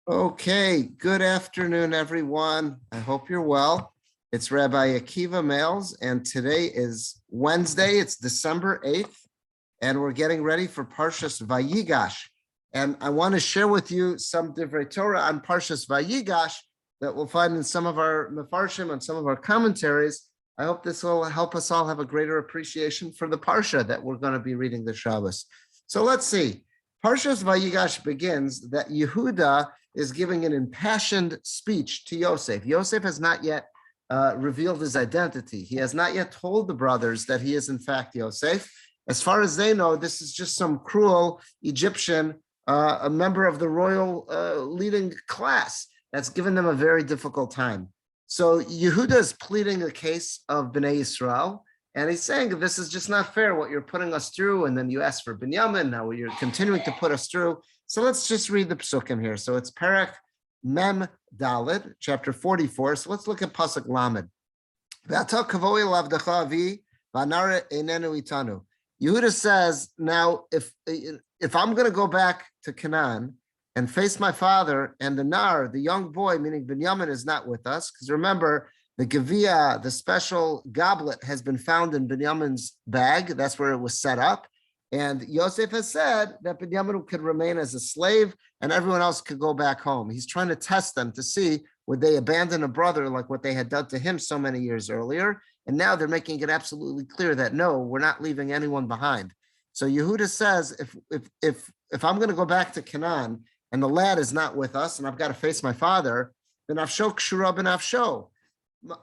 Okay, good afternoon, everyone. I hope you're well. It's Rabbi Akiva Males, and today is Wednesday. It's December 8th, and we're getting ready for Parshas Vayigash. And I want to share with you some Divrei Torah on Parshas Vayigash that we'll find in some of our Mefarshim and some of our commentaries. I hope this will help us all have a greater appreciation for the Parsha that we're going to be reading this Shabbos. So let's see. Parshas Vayigash begins that Yehuda is giving an impassioned speech to Yosef. Yosef has not yet revealed his identity. He has not yet told the brothers that he is in fact Yosef. As far as they know, this is just some cruel Egyptian, a member of the royal leading class that's given them a very difficult time. So Yehuda is pleading the case of Bnei Yisrael, and he's saying this is just not fair what you're putting us through, and then you ask for Binyamin, now you're continuing to put us through. So let's just read the psukim here. So it's Perek Mem Daled, chapter 44. So let's look at Pasuk Lamed. Yehuda says, now if I'm going to go back to Canaan and face my father, and the Nar, the young boy, meaning Binyamin, is not with us, because remember, the Gevia, the special goblet, has been found in Binyamin's bag. That's where it was set up. And Yosef has said that Binyamin could remain as a slave and everyone else could go back home. He's trying to test them to see would they abandon a brother like what they had done to him so many years earlier. And now they're making it absolutely clear that no, we're not leaving anyone behind. So Yehuda says, if I'm going to go back to Canaan and the lad is not with us and I've got to face my father, then Afsho Kshura ben Afsho.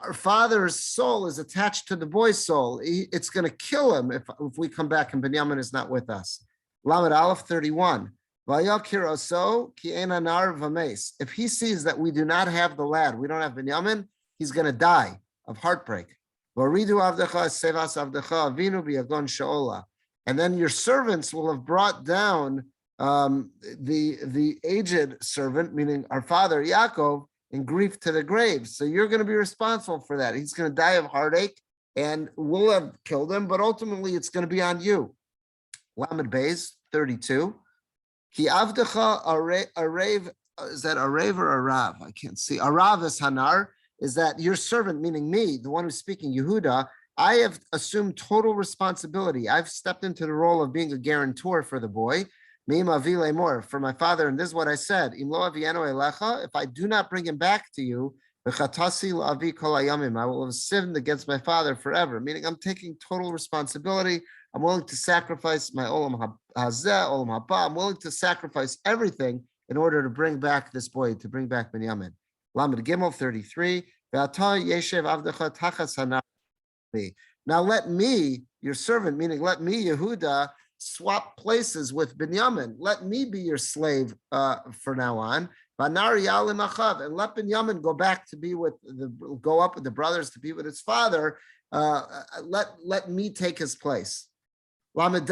Our father's soul is attached to the boy's soul. It's going to kill him if we come back and Binyamin is not with us. Lamed Aleph 31. If he sees that we do not have the lad, we don't have Binyamin, he's going to die of heartbreak. And then your servants will have brought down the aged servant, meaning our father Ziakov, in grief to the grave. So you're going to be responsible for that. He's going to die of heartache and we'll have killed him, but ultimately it's going to be on you. Lamed Beis 32. Ki avdecha arev, is that arev or arav? I can't see. Arav is hanar, is that your servant, meaning me, the one who's speaking, Yehuda, I have assumed total responsibility. I've stepped into the role of being a guarantor for the boy. For my father, and this is what I said, if I do not bring him back to you, I will have sinned against my father forever, meaning I'm taking total responsibility. I'm willing to sacrifice my olam hazeh, olam haba. I'm willing to sacrifice everything in order to bring back this boy, to bring back Binyamin. Lamed Gimel 33. Now let me, your servant, meaning let me, Yehuda, swap places with Binyamin. Let me be your slave for now on. And let Binyamin go back to be with go up with the brothers to be with his father. Let me take his place. How can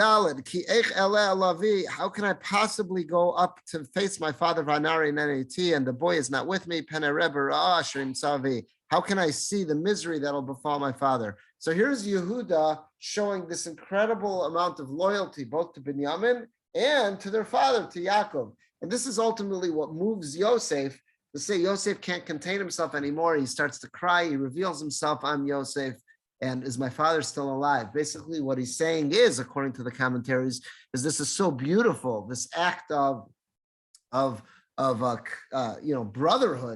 I possibly go up to face my father and the boy is not with me? How can I see the misery that'll befall my father? So here's Yehuda showing this incredible amount of loyalty, both to Binyamin and to their father, to Ziakov. And this is ultimately what moves Yosef to say Yosef can't contain himself anymore. He starts to cry. He reveals himself, I'm Yosef, and is my father still alive? Basically, what he's saying is, according to the commentaries, is this is so beautiful, this act of brotherhood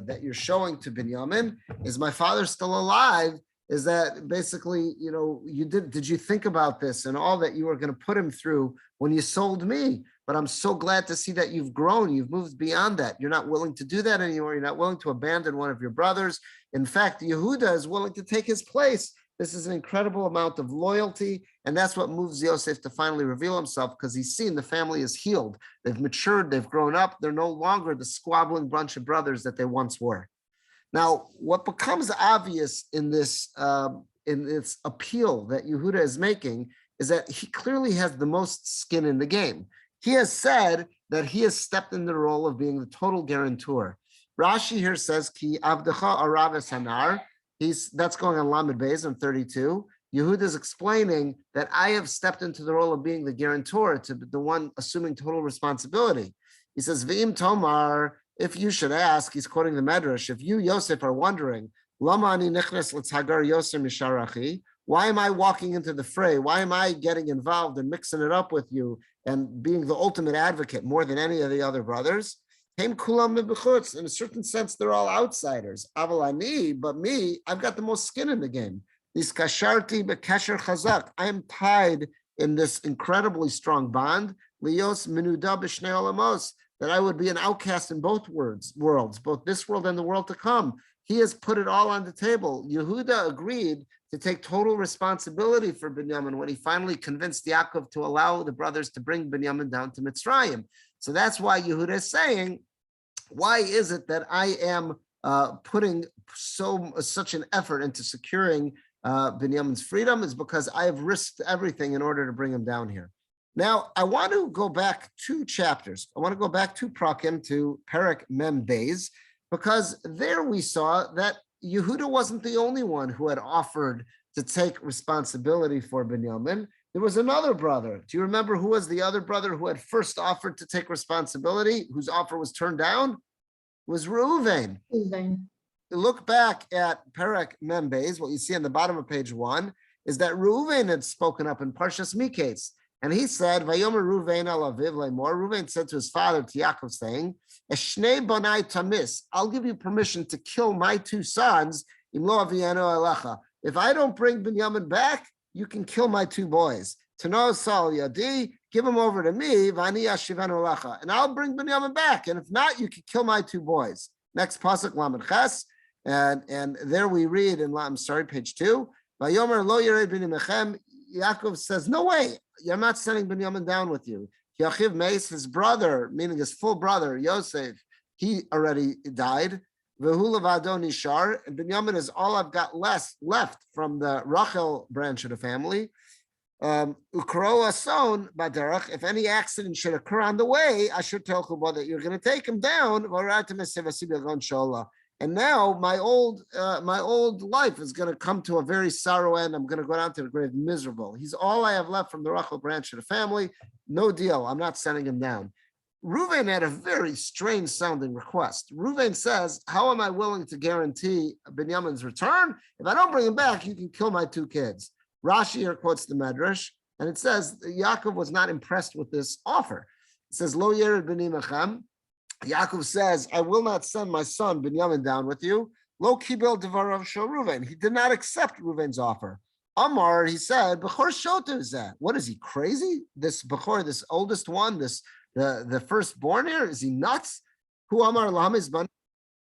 that you're showing to Binyamin. Is my father still alive? Is that basically, did you think about this and all that you were going to put him through when you sold me? But I'm so glad to see that you've grown. You've moved beyond that. You're not willing to do that anymore. You're not willing to abandon one of your brothers. In fact, Yehuda is willing to take his place. This is an incredible amount of loyalty, and that's what moves Yosef to finally reveal himself, because he's seen the family is healed. They've matured, they've grown up. They're no longer the squabbling bunch of brothers that they once were. Now, what becomes obvious in this appeal that Yehuda is making is that he clearly has the most skin in the game. He has said that he has stepped in the role of being the total guarantor. Rashi here says, Ki avdecha arav es hanar. That's going on Lamed Beis on 32. Yehuda is explaining that I have stepped into the role of being the guarantor, to the one assuming total responsibility. He says, V'im Tomar, if you should ask, he's quoting the Medrash, if you, Yosef, are wondering, Lama ani nichnas l'tzagar Yosef mishar achi, why am I walking into the fray? Why am I getting involved and mixing it up with you and being the ultimate advocate more than any of the other brothers? Hem kulam mibchutz. In a certain sense, they're all outsiders. Aval ani, but me, I've got the most skin in the game. Iskasharti bekesher chazak. I am tied in this incredibly strong bond. Lios minuda b'shnei olamos. That I would be an outcast in both worlds, both this world and the world to come. He has put it all on the table. Yehuda agreed to take total responsibility for Binyamin when he finally convinced Ziakov to allow the brothers to bring Binyamin down to Mitzrayim. So that's why Yehuda is saying, why is it that I am putting such an effort into securing Binyamin's freedom? Is because I have risked everything in order to bring him down here. Now, I want to go back 2 chapters. I want to go back to Prakim, to Perek Mem Beis, because there we saw that Yehuda wasn't the only one who had offered to take responsibility for Binyamin. There was another brother. Do you remember who was the other brother who had first offered to take responsibility, whose offer was turned down? It was Reuven. Look back at Perek Mem Beis. What you see on the bottom of page 1 is that Reuven had spoken up in Parshas Vayigash. And he said, Vayomer Reuven al aviv lemor. Reuven said to his father, to Yaakov, saying, Eshnei bonai tamis. I'll give you permission to kill my 2 sons. Im lo avienu elecha. If I don't bring Binyamin back, you can kill my 2 boys. Tano sal yadi. Give him over to me. Vani yashivenu elecha. And I'll bring Binyamin back. And if not, you can kill my 2 boys. Next pasuk lamed ches. And there we read page 2. Vayomer lo yered b'nimechem. Yaakov says, no way, you're not sending Binyamin down with you. Yachiv Meis, his brother, meaning his full brother, Yosef, he already died. Vehu levado nishar, and Binyamin is all I've got left from the Rachel branch of the family. Ukro ason baderach, if any accident should occur on the way, I should tell Chuba that you're going to take him down. And now my old life is going to come to a very sorrow end. I'm going to go down to the grave miserable. He's all I have left from the Rachel branch of the family. No deal. I'm not sending him down. Reuven had a very strange sounding request. Reuven says, how am I willing to guarantee Binyamin's return? If I don't bring him back, you can kill my 2 kids. Rashi here quotes the Medrash, and it says Yaakov was not impressed with this offer. It says, Lo yered b'ni mechem. Yaakov says, I will not send my son Binyamin down with you. Lo kibel devarav shel Reuven. He did not accept Reuven's offer. Amar, he said, Bechor shotu is that? What is he, crazy? This Bechor, this oldest one, the firstborn here, is he nuts? Who Amar lam is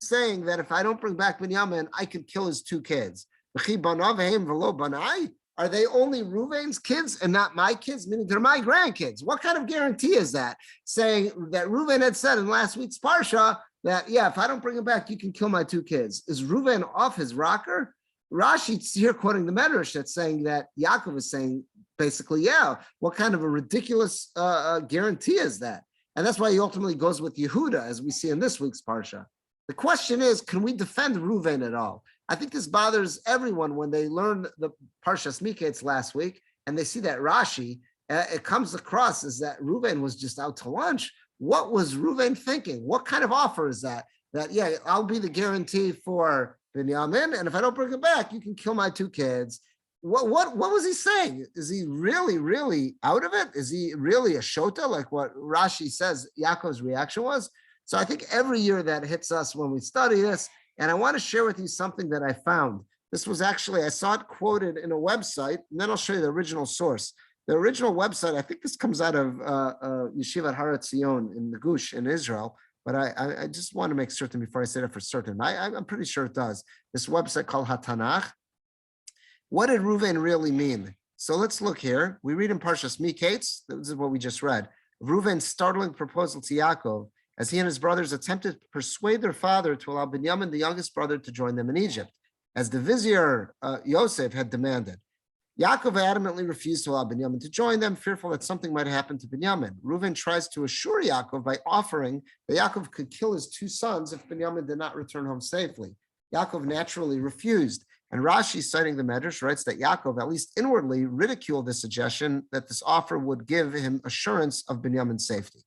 saying that if I don't bring back Binyamin, I could kill his 2 kids. V'chi banav heim v'lo banai. Are they only Reuven's kids and not my kids? Meaning they're my grandkids. What kind of guarantee is that? Saying that Reuven had said in last week's Parsha that, yeah, if I don't bring him back, you can kill my 2 kids. Is Reuven off his rocker? Rashi's here quoting the Medrash that's saying that Yaakov is saying basically, yeah, what kind of a ridiculous guarantee is that? And that's why he ultimately goes with Yehuda, as we see in this week's Parsha. The question is, can we defend Reuven at all? I think this bothers everyone when they learn the Parshas Vayigash last week and they see that Rashi, it comes across as that Reuven was just out to lunch. What was Reuven thinking? What kind of offer is that? That, yeah, I'll be the guarantee for Binyamin, and if I don't bring him back, you can kill my 2 kids. What was he saying? Is he really out of it? Is he really a shota, like what Rashi says Yaakov's reaction was? So I think every year that hits us when we study this, and I want to share with you something that I found. This was actually, I saw it quoted in a website, and then I'll show you the original source. The original website, I think this comes out of Yeshivat Har Etzion in the Gush in Israel, but I just want to make certain before I say that for certain. I'm pretty sure it does. This website called HaTanach. What did Reuven really mean? So let's look here. We read in Parshas Vayigash, this is what we just read, Reuven's startling proposal to Yaakov, as he and his brothers attempted to persuade their father to allow Binyamin, the youngest brother, to join them in Egypt, as the vizier Yosef had demanded. Yaakov adamantly refused to allow Binyamin to join them, fearful that something might happen to Binyamin. Reuven tries to assure Yaakov by offering that Yaakov could kill his 2 sons if Binyamin did not return home safely. Yaakov naturally refused, and Rashi, citing the Medrash, writes that Yaakov, at least inwardly, ridiculed the suggestion that this offer would give him assurance of Binyamin's safety.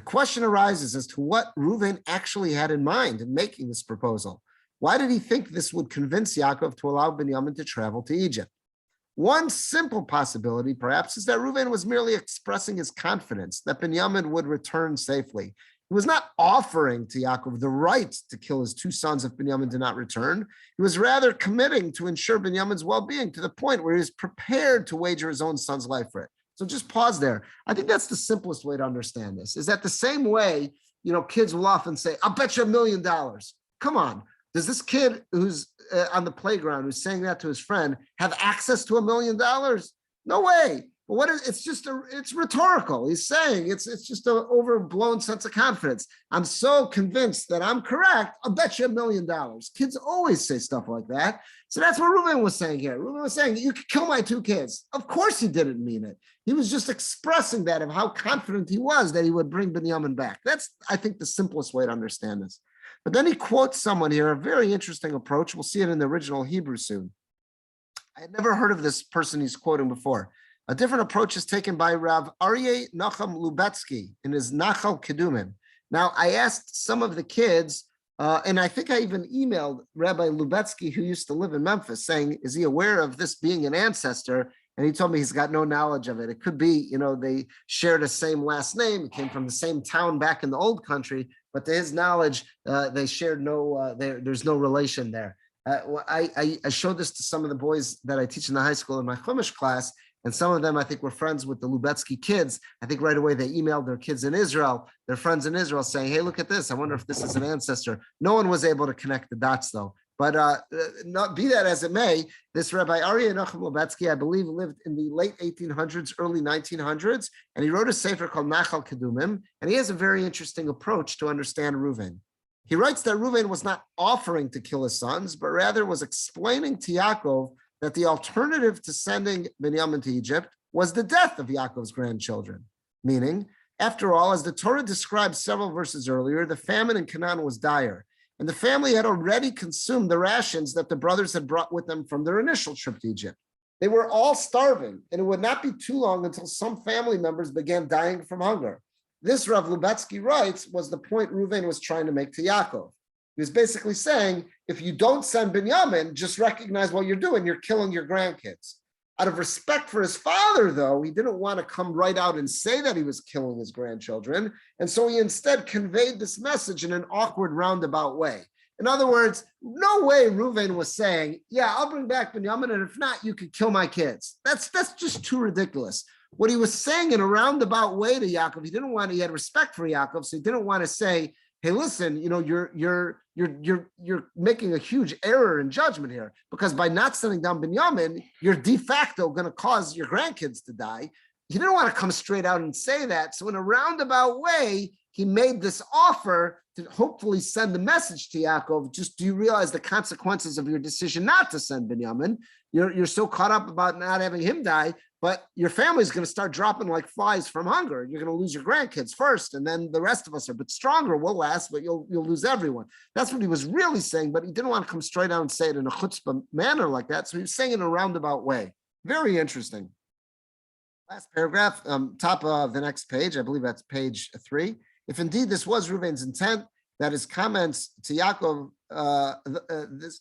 The question arises as to what Reuven actually had in mind in making this proposal. Why did he think this would convince Ziakov to allow Binyamin to travel to Egypt? One simple possibility, perhaps, is that Reuven was merely expressing his confidence that Binyamin would return safely. He was not offering to Yaakov the right to kill his two sons if Binyamin did not return. He was rather committing to ensure Binyamin's well-being to the point where he was prepared to wager his own son's life for it. So just pause there. I think that's the simplest way to understand this, is that the same way, kids will often say, I'll bet you $1 million. Come on. Does this kid who's on the playground, who's saying that to his friend, have access to $1 million? No way. But it's rhetorical. He's saying it's just an overblown sense of confidence. I'm so convinced that I'm correct, I'll bet you $1 million. Kids always say stuff like that. So that's what Reuven was saying here. Reuven was saying, you could kill my two kids. Of course he didn't mean it. He was just expressing that of how confident he was that he would bring Binyamin back. That's, I think, the simplest way to understand this. But then he quotes someone here, a very interesting approach. We'll see it in the original Hebrew soon. I had never heard of this person he's quoting before. A different approach is taken by Rav Aryeh Nachum Lubetzky in his Nachal Kedumim. Now, I asked some of the kids, and I think I even emailed Rabbi Lubetzky, who used to live in Memphis, saying, is he aware of this being an ancestor? And he told me he's got no knowledge of it. It could be, they share the same last name. It came from the same town back in the old country, but to his knowledge, they shared there's no relation there. I showed this to some of the boys that I teach in the high school in my Chumash class, and some of them, I think, were friends with the Lubetzky kids. I think right away they emailed their kids in Israel, their friends in Israel, saying, hey, look at this. I wonder if this is an ancestor. No one was able to connect the dots, though. But not be that as it may, this Rabbi Aryeh Nachum Lubetzky, I believe, lived in the late 1800s, early 1900s, and he wrote a sefer called Nachal Kedumim, and he has a very interesting approach to understand Reuven. He writes that Reuven was not offering to kill his sons, but rather was explaining to Yaakov that the alternative to sending Binyamin to Egypt was the death of Yaakov's grandchildren. Meaning, after all, as the Torah describes several verses earlier, the famine in Canaan was dire, and the family had already consumed the rations that the brothers had brought with them from their initial trip to Egypt. They were all starving, and it would not be too long until some family members began dying from hunger. This, Rav Lubetzky writes, was the point Reuven was trying to make to Yaakov. He was basically saying, if you don't send Binyamin, just recognize what you're doing. You're killing your grandkids. Out of respect for his father, though, he didn't want to come right out and say that he was killing his grandchildren. And so he instead conveyed this message in an awkward, roundabout way. In other words, no way Reuven was saying, yeah, I'll bring back Binyamin, and if not, you could kill my kids. That's just too ridiculous. What he was saying in a roundabout way to Yaakov, he had respect for Yaakov, so he didn't want to say, hey, listen, you're making a huge error in judgment here, because by not sending down Binyamin, you're de facto going to cause your grandkids to die. He didn't want to come straight out and say that. So in a roundabout way, he made this offer to hopefully send the message to Yaakov. Just, do you realize the consequences of your decision not to send Binyamin? You're so caught up about not having him die, but your family's going to start dropping like flies from hunger. You're going to lose your grandkids first, and then the rest of us are a bit stronger. We'll last, but you'll lose everyone. That's what he was really saying, but he didn't want to come straight out and say it in a chutzpah manner like that. So he was saying it in a roundabout way. Very interesting. Last paragraph, top of the next page, I believe that's page 3. If indeed this was Reuven's intent, that his comments to Yaakov,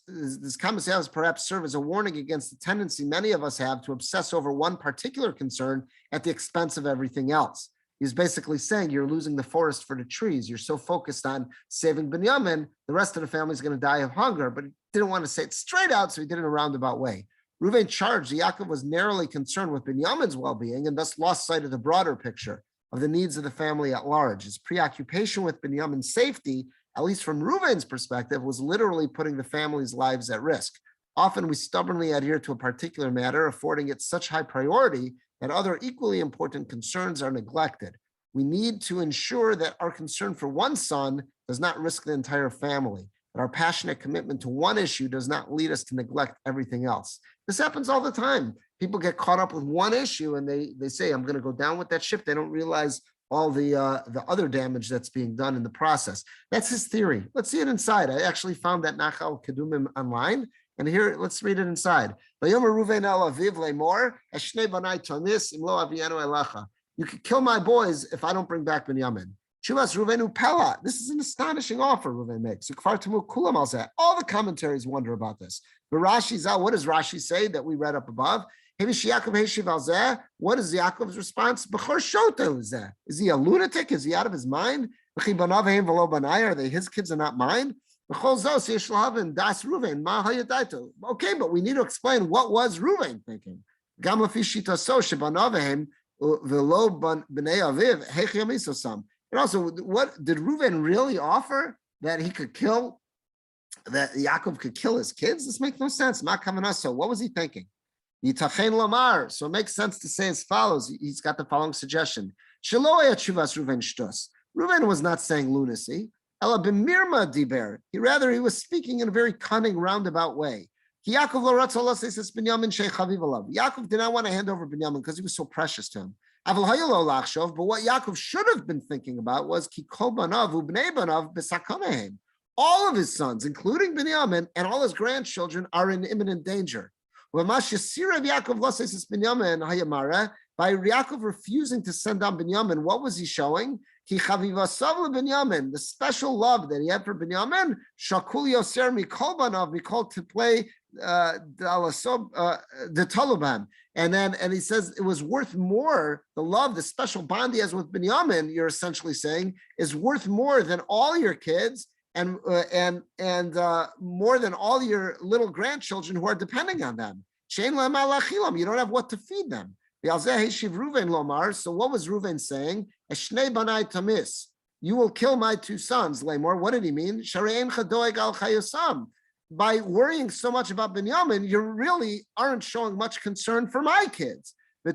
this comments to Yaakov perhaps serve as a warning against the tendency many of us have to obsess over one particular concern at the expense of everything else. He's basically saying you're losing the forest for the trees. You're so focused on saving Binyamin, the rest of the family is going to die of hunger, but he didn't want to say it straight out, so he did it in a roundabout way. Reuven charged Yaakov was narrowly concerned with Binyamin's well-being and thus lost sight of the broader picture of the needs of the family at large. His preoccupation with Binyamin's safety, at least from Reuven's perspective, was literally putting the family's lives at risk. Often we stubbornly adhere to a particular matter, affording it such high priority that other equally important concerns are neglected. We need to ensure that our concern for one son does not risk the entire family, that our passionate commitment to one issue does not lead us to neglect everything else. This happens all the time. People get caught up with one issue and they say, I'm going to go down with that ship. They don't realize all the other damage that's being done in the process. That's his theory. Let's see it inside. I actually found that Nachal Kedumim online. And here, let's read it inside. You could kill my boys if I don't bring back Binyamin. Chuvas Ruvenu Pella. This is an astonishing offer Ruven makes. All the commentaries wonder about this. But Rashi's out. What does Rashi say that we read up above? What is Yaakov's response? Is he a lunatic? Is he out of his mind? Are they his kids and not mine? Okay, but we need to explain what was Ruven thinking. And also, what did Ruven really offer? That he could kill, that Yaakov could kill his kids? This makes no sense. So what was he thinking? So it makes sense to say as follows. He's got the following suggestion. Ruven was not saying lunacy. He was speaking in a very cunning, roundabout way. Yaakov did not want to hand over Binyamin because he was so precious to him. But what Yaakov should have been thinking about was all of his sons, including Binyamin, and all his grandchildren are in imminent danger. By Yaakov refusing to send down Binyamin, what was he showing? The special love that he had for Binyamin, to play the Talubam. And he says it was worth more, the love, the special bond he has with Binyamin, you're essentially saying, is worth more than all your kids and more than all your little grandchildren who are depending on them. You don't have what to feed them. So what was Reuven saying? You will kill my two sons. What did he mean? By worrying so much about Binyamin, you really aren't showing much concern for my kids. You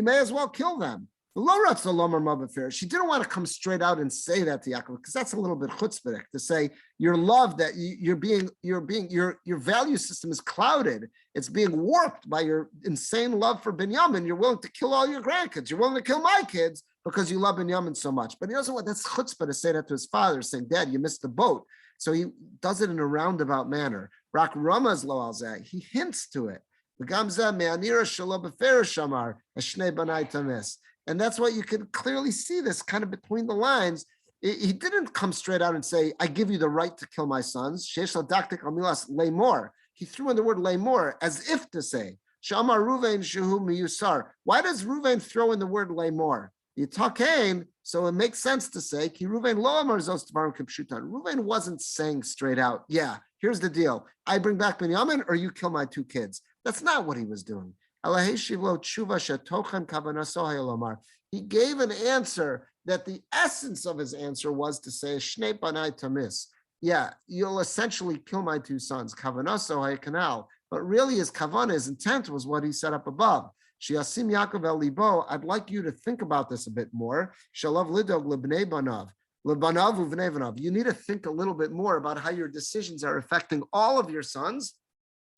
may as well kill them. She didn't want to come straight out and say that to Yaakov because that's a little bit chutzpah to say your love that your value system is clouded. It's being warped by your insane love for Binyamin. You're willing to kill all your grandkids. You're willing to kill my kids because you love Binyamin so much. But he doesn't want, that's chutzpah to say that to his father, saying, "Dad, you missed the boat." So he does it in a roundabout manner. Rak Ramaz lo alzeh. He hints to it. And that's why you can clearly see this kind of between the lines. He didn't come straight out and say, "I give you the right to kill my sons." He threw in the word lemor as if to say, "Shamar Ruven shehu miyusar." Why does Ruven throw in the word lemor? So it makes sense to say, "Ki Ruven lo amar zos dvarim kipshutan." Ruven wasn't saying straight out, "Yeah, here's the deal. I bring back Binyamin or you kill my two kids." That's not what he was doing. He gave an answer that the essence of his answer was to say, "Shnei banai tamis." Yeah, you'll essentially kill my two sons. Kavanaso hayakanal. But really his kavana, his intent was what he set up above. Shiasim Yaakov el libo. I'd like you to think about this a bit more. Shalav lidog lebnei banav. Lebanav uvnei banav. You need to think a little bit more about how your decisions are affecting all of your sons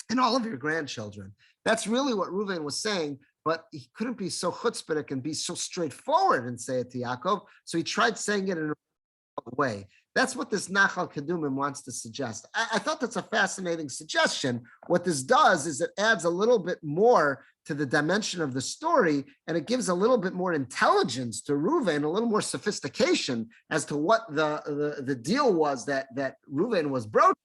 and all of your grandchildren. That's really what Reuven was saying, but he couldn't be so chutzpahdik and be so straightforward and say it to Yaakov, so he tried saying it in a way. That's what this Nachal Kedumim wants to suggest. I thought that's a fascinating suggestion. What this does is it adds a little bit more to the dimension of the story, and it gives a little bit more intelligence to Reuven, a little more sophistication as to what the deal was that Reuven was broaching.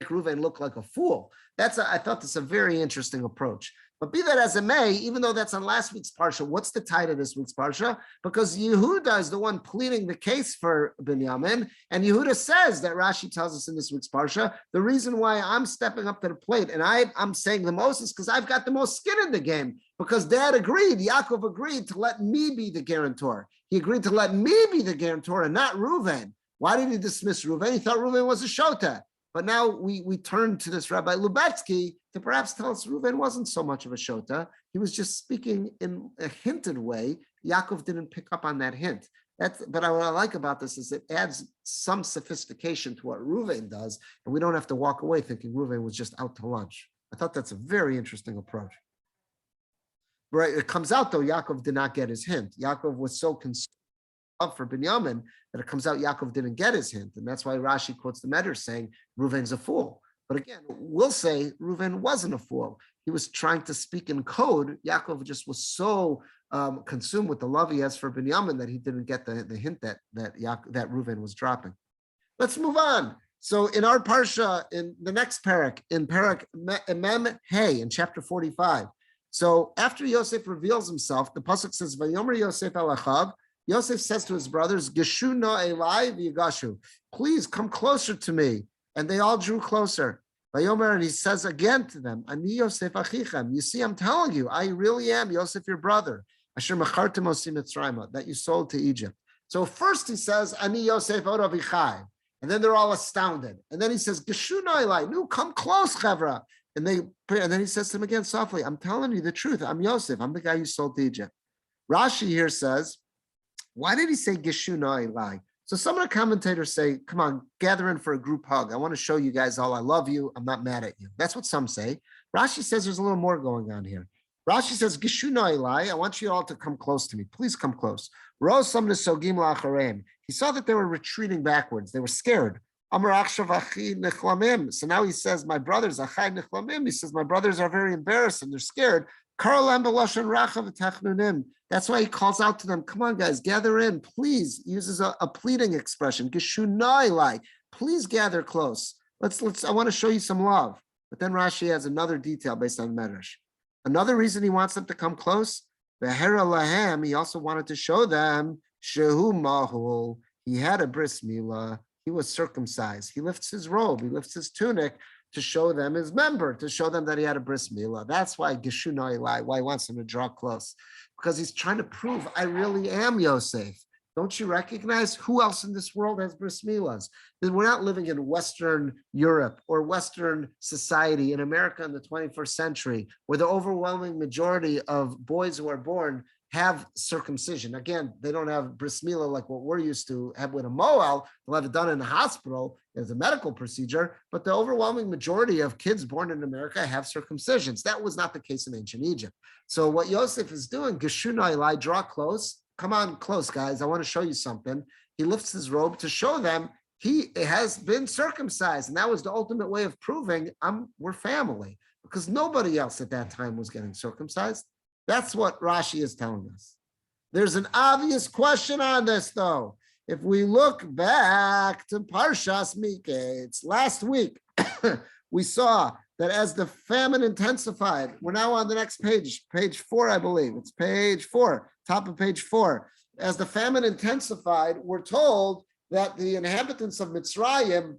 Reuven looked like a fool. I thought that's a very interesting approach. But be that as it may, even though that's on last week's Parsha, what's the title of this week's Parsha? Because Yehuda is the one pleading the case for Binyamin, and Yehuda says that Rashi tells us in this week's Parsha, the reason why I'm stepping up to the plate and I'm saying the most is because I've got the most skin in the game, because Dad agreed, Yaakov agreed to let me be the guarantor. He agreed to let me be the guarantor and not Reuven. Why did he dismiss Reuven? He thought Reuven was a shota. But now we turn to this Rabbi Lubetsky to perhaps tell us Reuven wasn't so much of a shota. He was just speaking in a hinted way. Yaakov didn't pick up on that hint. But what I like about this is it adds some sophistication to what Reuven does, and we don't have to walk away thinking Reuven was just out to lunch. I thought that's a very interesting approach. Right? It comes out, though, Yaakov did not get his hint. Yaakov was so concerned for Binyamin that it comes out Yaakov didn't get his hint, and that's why Rashi quotes the Medrash saying Reuven's a fool. But again, we'll say Reuven wasn't a fool. He was trying to speak in code. Yaakov just was so consumed with the love he has for Binyamin that he didn't get the hint that Reuven was dropping. Let's move on. So in our parsha, in the next parak, in parak Mem Hey, in chapter 45. So after Yosef reveals himself, the pasuk says, "Vayomer Yosef el achav." Yosef says to his brothers, "Geshu na elai v'yigashu." Please come closer to me, and they all drew closer. Vayomer, and he says again to them, "Ani Yosef achichem." You see, I'm telling you, I really am Yosef, your brother. Asher machartem osim Mitzrayim, that you sold to Egypt. So first he says, "Ani Yosef od avichai." And then they're all astounded. And then he says, "Geshu na elai." No, come close, chevra. And then he says to them again softly, "I'm telling you the truth. I'm Yosef. I'm the guy you sold to Egypt." Rashi here says, why did he say Geshu na elai? So some of the commentators say, come on, gather in for a group hug. I want to show you guys all I love you. I'm not mad at you. That's what some say. Rashi says there's a little more going on here. Rashi says, Geshu na elai. I want you all to come close to me. Please come close. He saw that they were retreating backwards. They were scared. So now he says, my brothers, he says, my brothers are very embarrassed and they're scared. That's why he calls out to them, come on, guys, gather in, please. He uses a pleading expression, please gather close. I want to show you some love. But then Rashi has another detail based on Medrash. Another reason he wants them to come close, he also wanted to show them, Shehu Mahul, he had a bris milah, he was circumcised. He lifts his robe, he lifts his tunic to show them his member, to show them that he had a bris milah. That's why Geshu na elai, why he wants them to draw close. Because he's trying to prove, I really am Yosef. Don't you recognize who else in this world has bris milahs? We're not living in Western Europe or Western society in America in the 21st century, where the overwhelming majority of boys who are born have circumcision. Again, they don't have bris milah like what we're used to have with a moel. They'll have it done in the hospital as a medical procedure, but the overwhelming majority of kids born in America have circumcisions. That was not the case in ancient Egypt. So what Yosef is doing, Geshu na elai, draw close. Come on close, guys. I want to show you something. He lifts his robe to show them he has been circumcised. And that was the ultimate way of proving we're family, because nobody else at that time was getting circumcised. That's what Rashi is telling us. There's an obvious question on this, though. If we look back to Parshas Miketz, last week, we saw that as the famine intensified, we're now on the next page, page 4, I believe. It's page 4, top of page 4. As the famine intensified, we're told that the inhabitants of Mitzrayim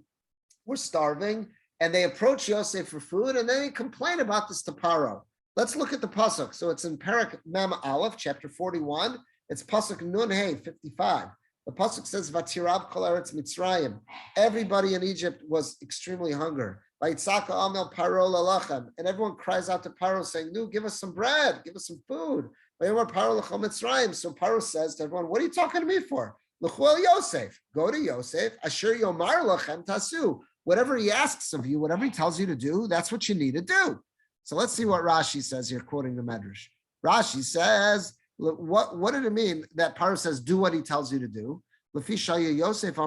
were starving, and they approached Yosef for food, and then they complain about this to Paro. Let's look at the pasuk. So it's in Parak Mem Aleph, chapter 41. It's pasuk Nun Hey 55. The pasuk says, "Vatirav kol eretz Mitzrayim." Everybody in Egypt was extremely hungry. Vaitzaka amel Paro lalachem, and everyone cries out to Paro saying, "No, give us some bread, give us some food." Vayomer Paro l'chol Mitzrayim. So Paro says to everyone, "What are you talking to me for? L'chuel Yosef, go to Yosef. Asher yomar lachem tasu. Whatever he asks of you, whatever he tells you to do, that's what you need to do." So let's see what Rashi says here, quoting the Medrash. Rashi says, what did it mean that Paro says, do what he tells you to do? Yosef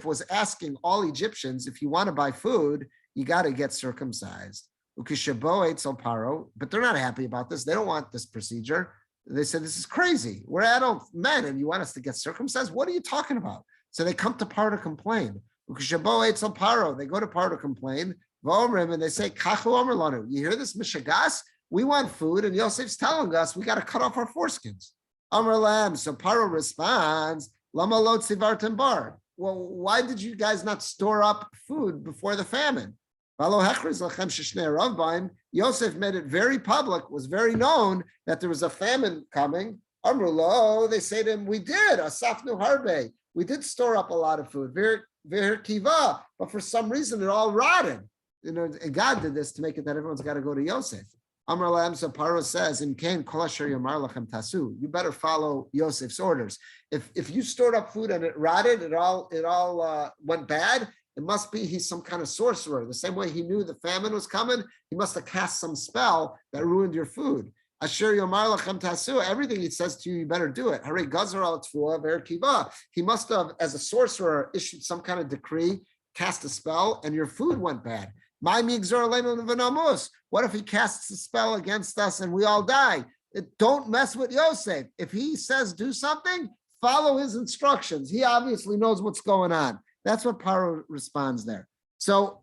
was asking all Egyptians, if you want to buy food, you got to get circumcised. But they're not happy about this. They don't want this procedure. They said, this is crazy. We're adult men and you want us to get circumcised? What are you talking about? So they come to Paro to complain. They go to Paro to complain. And they say, you hear this, Mishagas? We want food, and Yosef's telling us we got to cut off our foreskins. Amar Lam. So Paro responds, Lama lo tzivartem bar. Well, why did you guys not store up food before the famine? Yosef made it very public, was very known that there was a famine coming. Amrulo, they say to him, we did, asafnu harbe. We did store up a lot of food, kiva, but for some reason it all rotted. And God did this to make it that everyone's got to go to Yosef. Amar Lam, so Paro says, in Cain, kol asher yomar lachem tasu. You better follow Yosef's orders. If you stored up food and it rotted, it all went bad, it must be he's some kind of sorcerer. The same way he knew the famine was coming, he must have cast some spell that ruined your food. Asher yomar lachem tasu. Everything he says to you, you better do it. Hare gazar al tfuah ver kiva. He must have, as a sorcerer, issued some kind of decree, cast a spell, and your food went bad. What if he casts a spell against us and we all die? don't mess with Yosef. If he says do something, follow his instructions. He obviously knows what's going on. That's what Paro responds there. So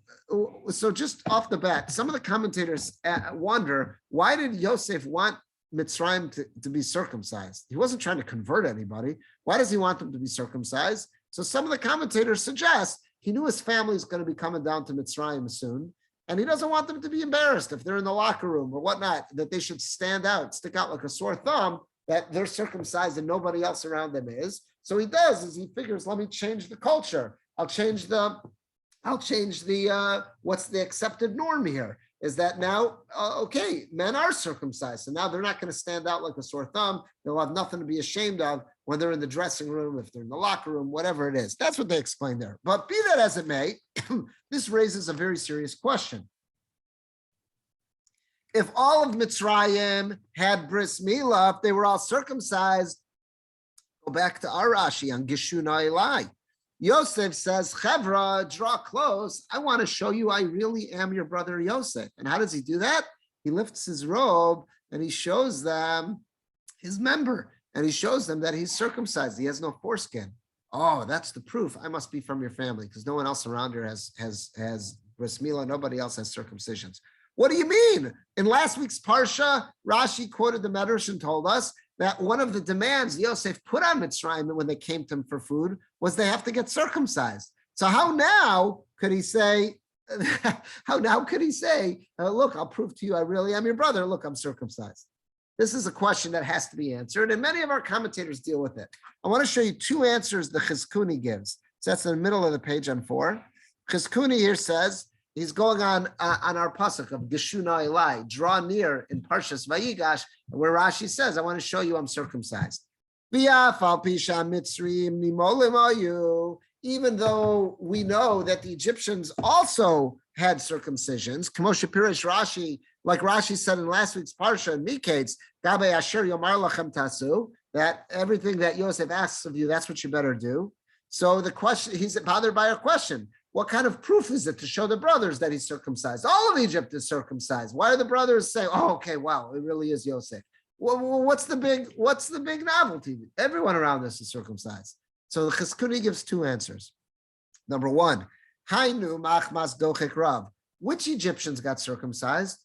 just off the bat, some of the commentators wonder, why did Yosef want Mitzrayim to be circumcised? He wasn't trying to convert anybody. Why does he want them to be circumcised? So some of the commentators suggest he knew his family is going to be coming down to Mitzrayim soon, and he doesn't want them to be embarrassed if they're in the locker room or whatnot, that they should stand out, stick out like a sore thumb, that they're circumcised and nobody else around them is. So he does is he figures, let me change the culture. I'll change the what's the accepted norm here is that now, okay, men are circumcised. So now they're not going to stand out like a sore thumb. They'll have nothing to be ashamed of when they're in the dressing room, if they're in the locker room, whatever it is. That's what they explain there. But be that as it may, this raises a very serious question. If all of Mitzrayim had bris milah, if they were all circumcised, go back to our Rashi on Gishuna Elai. Yosef says, Chevra, draw close. I want to show you I really am your brother Yosef. And how does he do that? He lifts his robe and he shows them his member. And he shows them that he's circumcised. He has no foreskin. Oh, that's the proof. I must be from your family because no one else around here has bris milah. Nobody else has circumcisions. What do you mean? In last week's Parsha, Rashi quoted the Medrash and told us that one of the demands Yosef put on Mitzrayim when they came to him for food was they have to get circumcised. So how now could he say, look, I'll prove to you I really am your brother. Look, I'm circumcised. This is a question that has to be answered, and many of our commentators deal with it. I want to show you two answers the Chizkuni gives. So that's in the middle of the page on 4. Chizkuni here says, he's going on our pasuk of Geshuna Elai, draw near in Parshas Vayigash, where Rashi says, I want to show you I'm circumcised. Even though we know that the Egyptians also had circumcisions, K'moshe Pirish Rashi, like Rashi said in last week's Parsha in Miketz, Gabe Asher Yomar Lachem Tasu, that everything that Yosef asks of you, that's what you better do. So the question, he's bothered by our question. What kind of proof is it to show the brothers that he's circumcised? All of Egypt is circumcised. Why are the brothers saying, oh, okay, wow, it really is Yosef? Well, what's the big novelty? Everyone around us is circumcised. So the Chizkuni gives two answers. Number one, Hainu machmas dochek rav. Which Egyptians got circumcised?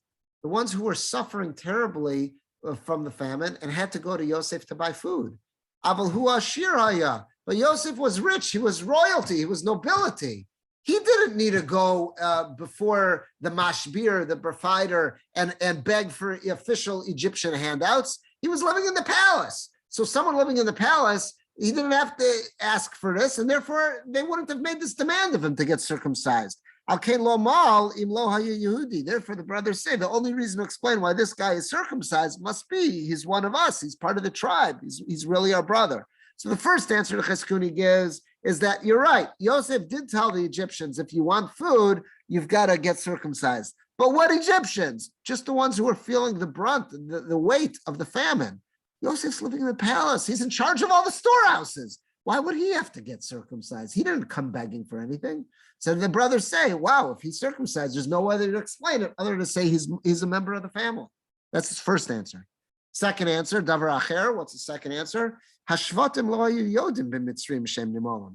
The ones who were suffering terribly from the famine and had to go to Yosef to buy food. Aval hu ashir haya. But Yosef was rich. He was royalty. He was nobility. He didn't need to go before the mashbir, the provider, and beg for official Egyptian handouts. He was living in the palace. So someone living in the palace, he didn't have to ask for this, and therefore they wouldn't have made this demand of him to get circumcised. Therefore, the brothers say the only reason to explain why this guy is circumcised must be he's one of us. He's part of the tribe. He's really our brother. So the first answer the Chizkuni gives is that you're right. Yosef did tell the Egyptians, if you want food, you've got to get circumcised. But what Egyptians? Just the ones who are feeling the brunt, the weight of the famine. Yosef's living in the palace. He's in charge of all the storehouses. Why would he have to get circumcised? He didn't come begging for anything. So the brothers say, wow, if he's circumcised, there's no way to explain it other than to say he's a member of the family. That's his first answer. Second answer, Davar Acher. What's the second answer? Hashvatim lo hayu yodim b'mitzrim shem nimolim.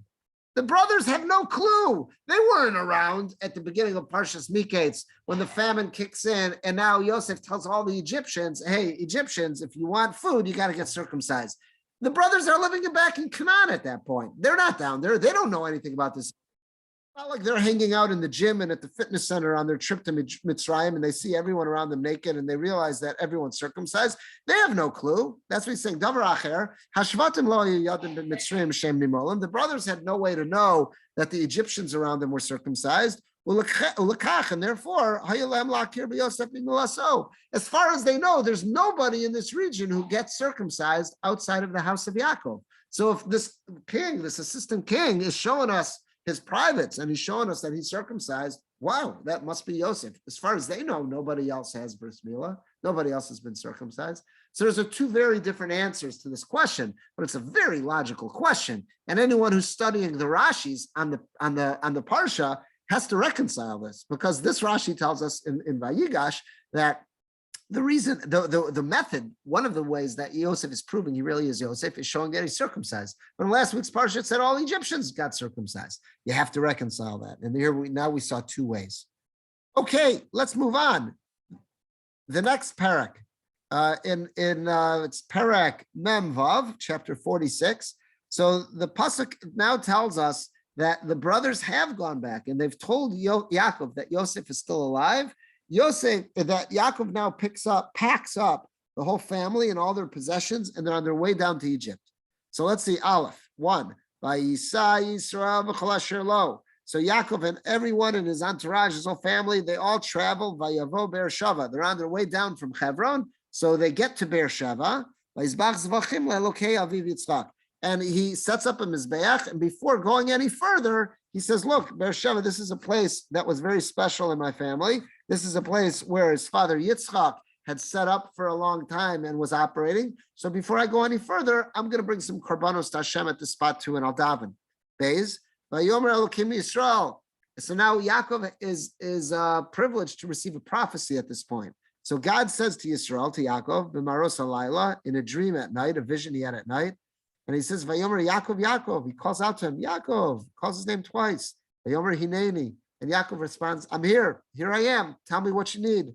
The brothers have no clue. They weren't around at the beginning of Parshas Miketz when the famine kicks in, and now Yosef tells all the Egyptians, hey, Egyptians, if you want food, you got to get circumcised. The brothers are living back in Canaan at that point. They're not down there. They don't know anything about this. It's not like they're hanging out in the gym and at the fitness center on their trip to Mitzrayim, and they see everyone around them naked, and they realize that everyone's circumcised. They have no clue. That's what he's saying. Davar acher, hashvatim lo yadim b'mitzrayim shem nimolim. The brothers had no way to know that the Egyptians around them were circumcised. And therefore, as far as they know, there's nobody in this region who gets circumcised outside of the house of Yaakov. So if this king, this assistant king, is showing us his privates and he's showing us that he's circumcised, wow, that must be Yosef. As far as they know, nobody else has bris milah. Nobody else has been circumcised. So there's two very different answers to this question, but it's a very logical question. And anyone who's studying the Rashis on the Parsha has to reconcile this, because this Rashi tells us in Vayigash that the reason, the method, one of the ways that Yosef is proving he really is Yosef is showing that he's circumcised. But in last week's parsha it said all Egyptians got circumcised. You have to reconcile that. And here we saw two ways. Okay, let's move on. The next parak, it's parak Mem Vav, chapter 46. So the pasuk now tells us that the brothers have gone back and they've told Yaakov that Yosef is still alive. That Yaakov now packs up the whole family and all their possessions, and they're on their way down to Egypt. So let's see, Aleph, 1. Vayisa Yisrael v'chol asher lo. So Yaakov and everyone in his entourage, his whole family, they all travel vayavo Beersheva. They're on their way down from Hebron, so they get to Beersheva. Vayizbach zvachim le'elokei aviv Yitzchak. And he sets up a mizbeach, and before going any further, he says, look, Beersheba, this is a place that was very special in my family. This is a place where his father Yitzchak had set up for a long time and was operating. So before I go any further, I'm going to bring some korbanos to Hashem at this spot too, and I'll daven. Beis, Vayomer Elokim Yisrael. So now Yaakov is privileged to receive a prophecy at this point. So God says to Yisrael, to Yaakov, B'maros halayla, in a dream at night, a vision he had at night, and he says, Vayomer Yaakov, Yaakov. He calls out to him, Yaakov, calls his name twice. Vayomer Hineni. And Yaakov responds, I'm here. Here I am. Tell me what you need.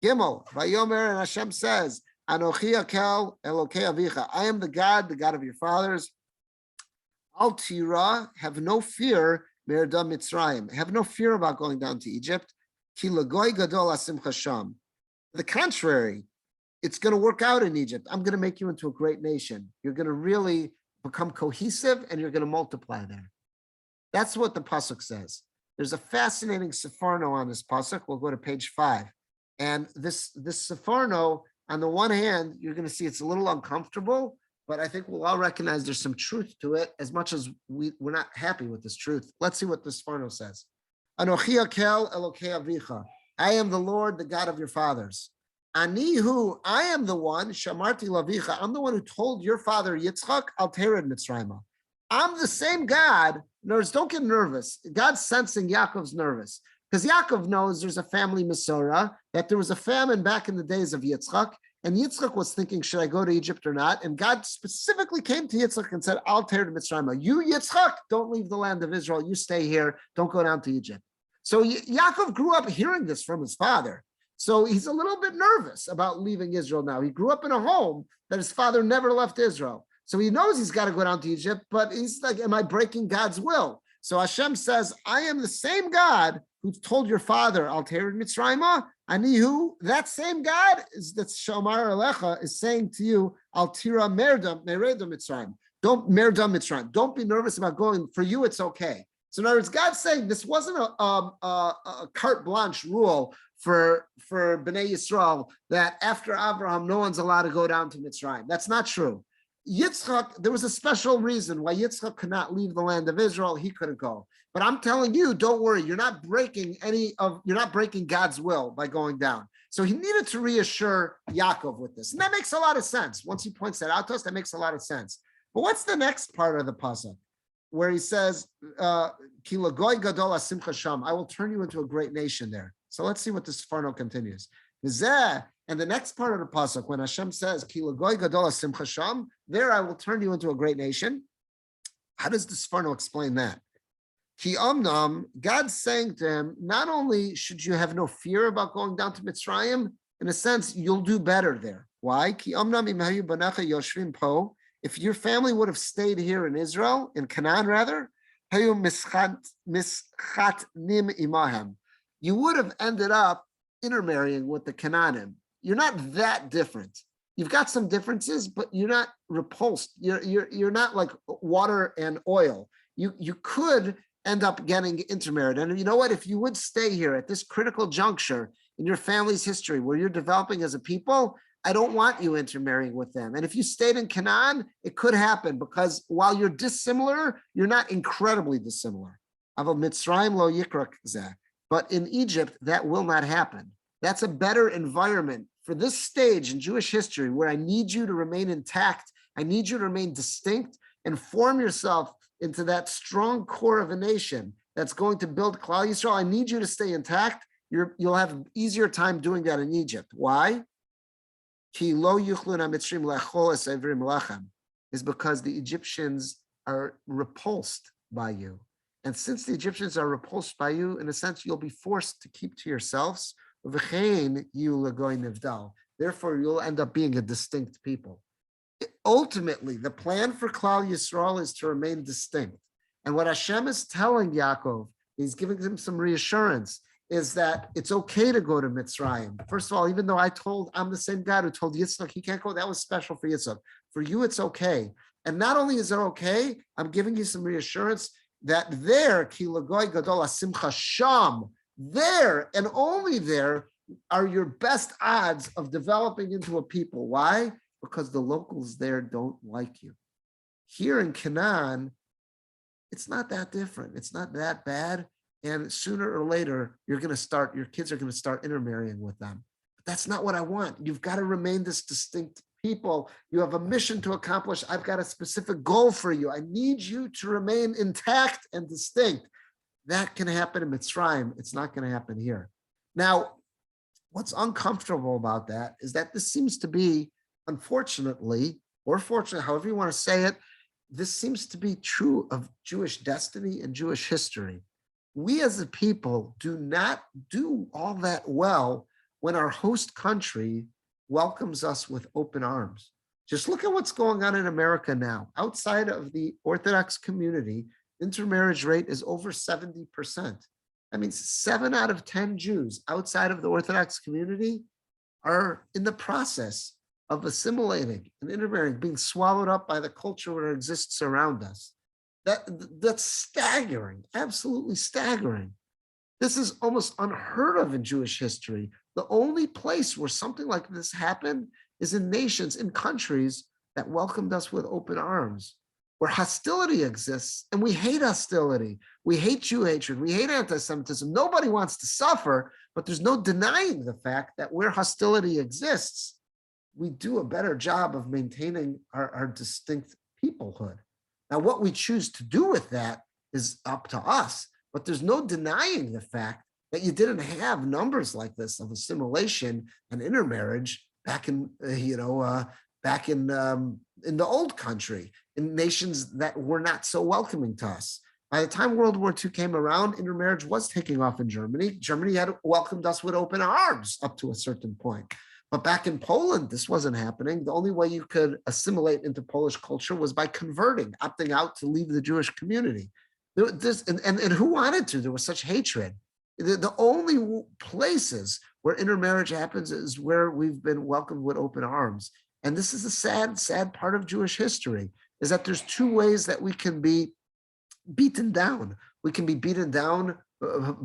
Gimel, Vayomer, and Hashem says, Anochi Akel Elokei Avicha. I am the God of your fathers. Al Tira, have no fear, Merda Mitzrayim. Have no fear about going down to Egypt. Ki Lagoy Gadol Asimcha Sham. The contrary, it's going to work out in Egypt. I'm going to make you into a great nation. You're going to really become cohesive and you're going to multiply there. That's what the pasuk says. There's a fascinating sefarno on this pasuk. We'll go to page 5. And this sefarno, on the one hand, you're going to see it's a little uncomfortable, but I think we'll all recognize there's some truth to it, as much as we're not happy with this truth. Let's see what this sefarno says. Anochi Akel Elokei Avicha. I am the Lord, the God of your fathers. Anihu, I am the one, Shamarti Lavicha, I'm the one who told your father Yitzchak, Al Tered Mitzrayma. I'm the same God. Notice, don't get nervous. God's sensing Yaakov's nervous, because Yaakov knows there's a family Masorah, that there was a famine back in the days of Yitzchak, and Yitzchak was thinking, should I go to Egypt or not? And God specifically came to Yitzchak and said, Al Tered Mitzrayma. You, Yitzchak, don't leave the land of Israel. You stay here. Don't go down to Egypt. So Yaakov grew up hearing this from his father. So he's a little bit nervous about leaving Israel now. He grew up in a home that his father never left Israel. So he knows he's got to go down to Egypt, but he's like, am I breaking God's will? So Hashem says, I am the same God who told your father, Al Tered Mitzrayma, Anihu, that same God that's Shomar Alecha is saying to you, Al Tira Merda Mitzrayim. Don't Merda Mitzrayim. Don't be nervous about going. For you, it's okay. So in other words, God's saying this wasn't a carte blanche rule for Bnei Yisrael that after Abraham, no one's allowed to go down to Mitzrayim. That's not true. Yitzchak, there was a special reason why Yitzchak could not leave the land of Israel. He couldn't go. But I'm telling you, don't worry. You're not breaking God's will by going down. So he needed to reassure Yaakov with this. And that makes a lot of sense. Once he points that out to us, that makes a lot of sense. But what's the next part of the pasuk, where he says, Ki lagoy gadol asimcha sham, I will turn you into a great nation there. So let's see what this sefarno continues. And the next part of the pasuk, when Hashem says, Ki lagoy gadol asimcha sham, there I will turn you into a great nation. How does the sefarno explain that? Ki omnam, God's saying to him, not only should you have no fear about going down to Mitzrayim, in a sense, you'll do better there. Why? Ki omnam im hayu banecha yoshvim po. If your family would have stayed here in Israel, in Canaan rather, hayu mischat nim imahem, you would have ended up intermarrying with the Canaanim. You're not that different. You've got some differences, but you're not repulsed. You're not like water and oil. You could end up getting intermarried. And you know what? If you would stay here at this critical juncture in your family's history where you're developing as a people, I don't want you intermarrying with them. And if you stayed in Canaan, it could happen, because while you're dissimilar, you're not incredibly dissimilar. But in Egypt, that will not happen. That's a better environment for this stage in Jewish history, where I need you to remain intact. I need you to remain distinct and form yourself into that strong core of a nation that's going to build Klal Yisrael. I need you to stay intact. You'll have an easier time doing that in Egypt. Why? Ki lo yuchlun hamitzrim lachol es evrim lachem, is because the Egyptians are repulsed by you. And since the Egyptians are repulsed by you, in a sense, you'll be forced to keep to yourselves. Therefore, you'll end up being a distinct people. Ultimately, the plan for Klal Yisrael is to remain distinct. And what Hashem is telling Yaakov, he's giving him some reassurance, is that it's okay to go to Mitzrayim. First of all, even though I'm the same God who told Yitzchak he can't go, that was special for Yitzchak. For you, it's okay. And not only is it okay, I'm giving you some reassurance that there, Ki Lagoy Gadol Asimcha Sham, there and only there are your best odds of developing into a people. Why? Because the locals there don't like you. Here in Canaan, it's not that different. It's not that bad. And sooner or later, your kids are going to start intermarrying with them. But that's not what I want. You've got to remain this distinct people. You have a mission to accomplish. I've got a specific goal for you. I need you to remain intact and distinct. That can happen in Mitzrayim. It's not going to happen here. Now, what's uncomfortable about that is that this seems to be, unfortunately, or fortunately, however you want to say it, this seems to be true of Jewish destiny and Jewish history. We as a people do not do all that well when our host country welcomes us with open arms. Just look at what's going on in America now. Outside of the Orthodox community, intermarriage rate is over 70%. That means 7 out of 10 Jews outside of the Orthodox community are in the process of assimilating and intermarrying, being swallowed up by the culture that exists around us. That's staggering, absolutely staggering. This is almost unheard of in Jewish history. The only place where something like this happened is in nations, in countries that welcomed us with open arms, where hostility exists, and we hate hostility. We hate Jew hatred. We hate anti-Semitism. Nobody wants to suffer, but there's no denying the fact that where hostility exists, we do a better job of maintaining our distinct peoplehood. Now, what we choose to do with that is up to us, but there's no denying the fact that you didn't have numbers like this of assimilation and intermarriage back in, back in the old country, in nations that were not so welcoming to us. By the time World War II came around, intermarriage was taking off in Germany. Germany had welcomed us with open arms up to a certain point. But back in Poland, this wasn't happening. The only way you could assimilate into Polish culture was by converting, opting out to leave the Jewish community. And who wanted to? There was such hatred. The only places where intermarriage happens is where we've been welcomed with open arms. And this is a sad, sad part of Jewish history, is that there's 2 ways that we can be beaten down. We can be beaten down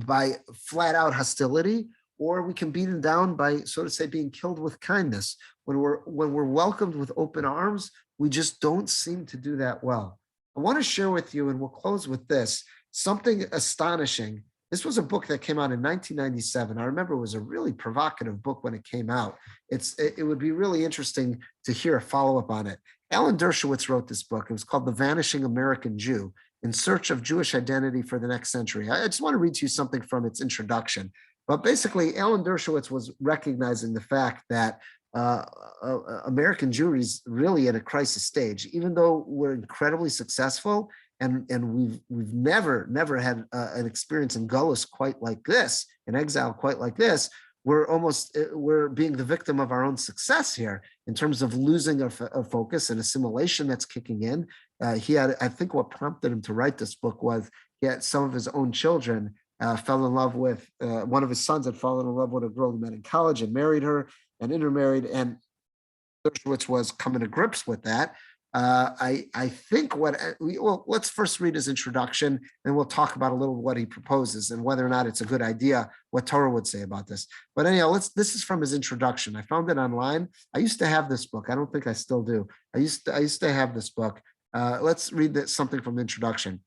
by flat out hostility, or we can beat them down by, so to say, being killed with kindness. When we're welcomed with open arms, we just don't seem to do that well. I want to share with you, and we'll close with this, something astonishing. This was a book that came out in 1997. I remember it was a really provocative book when it came out. It would be really interesting to hear a follow-up on it. Alan Dershowitz wrote this book. It was called The Vanishing American Jew, in Search of Jewish Identity for the Next Century. I just want to read to you something from its introduction. But basically, Alan Dershowitz was recognizing the fact that American Jewry is really at a crisis stage. Even though we're incredibly successful and we've never had an experience in Gullus quite like this, in exile quite like this, we're being the victim of our own success here in terms of losing a focus and assimilation that's kicking in. I think what prompted him to write this book was he had some of his own children fell in love with, one of his sons had fallen in love with a girl he met in college and married her and intermarried, and Dershowitz was coming to grips with that. I think let's first read his introduction, and we'll talk about a little what he proposes and whether or not it's a good idea, what Torah would say about this. But anyhow, this is from his introduction. I found it online. I used to have this book. I don't think I still do. I used to have this book. Let's read something from the introduction.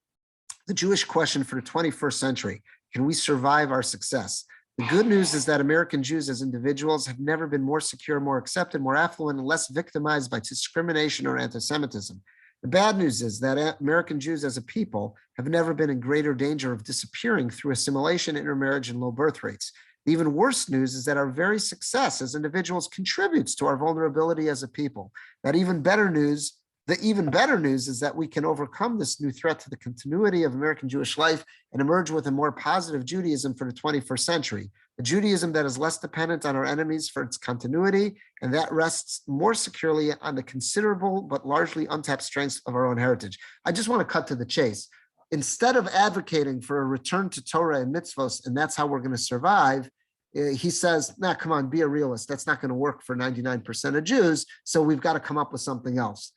The Jewish question for the 21st century. Can we survive our success? The good news is that American Jews as individuals have never been more secure, more accepted, more affluent, and less victimized by discrimination or anti-Semitism. The bad news is that American Jews as a people have never been in greater danger of disappearing through assimilation, intermarriage, and low birth rates. The even worse news is that our very success as individuals contributes to our vulnerability as a people. The even better news is that we can overcome this new threat to the continuity of American Jewish life and emerge with a more positive Judaism for the 21st century, a Judaism that is less dependent on our enemies for its continuity, and that rests more securely on the considerable but largely untapped strengths of our own heritage. I just want to cut to the chase. Instead of advocating for a return to Torah and mitzvos, and that's how we're going to survive, he says, nah, come on, be a realist. That's not going to work for 99% of Jews, so we've got to come up with something else.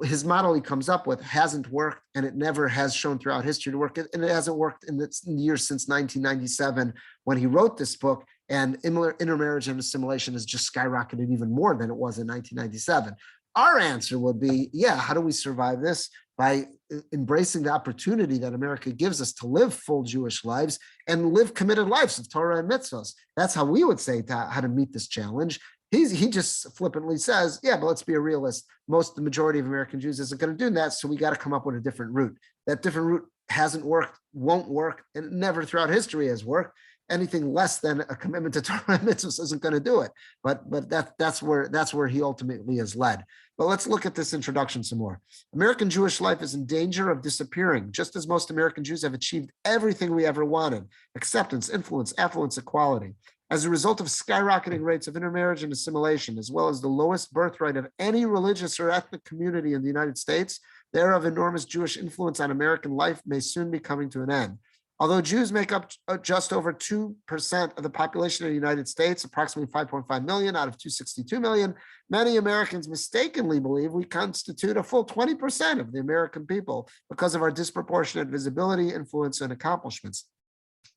His model he comes up with hasn't worked, and it never has shown throughout history to work, and it hasn't worked in the years since 1997 when he wrote this book, and intermarriage and assimilation has just skyrocketed even more than it was in 1997. Our answer would be, yeah, how do we survive this? By embracing the opportunity that America gives us to live full Jewish lives and live committed lives of Torah and mitzvahs. That's how we would say how to meet this challenge. He just flippantly says, yeah, but let's be a realist. The majority of American Jews isn't going to do that, so we got to come up with a different route. That different route hasn't worked, won't work, and never throughout history has worked. Anything less than a commitment to Torah and mitzvahs isn't going to do it. But that's where he ultimately is led. But let's look at this introduction some more. American Jewish life is in danger of disappearing, just as most American Jews have achieved everything we ever wanted: acceptance, influence, affluence, equality. As a result of skyrocketing rates of intermarriage and assimilation, as well as the lowest birth rate of any religious or ethnic community in the United States, the era of enormous Jewish influence on American life may soon be coming to an end. Although Jews make up just over 2% of the population of the United States, approximately 5.5 million out of 262 million, many Americans mistakenly believe we constitute a full 20% of the American people because of our disproportionate visibility, influence, and accomplishments.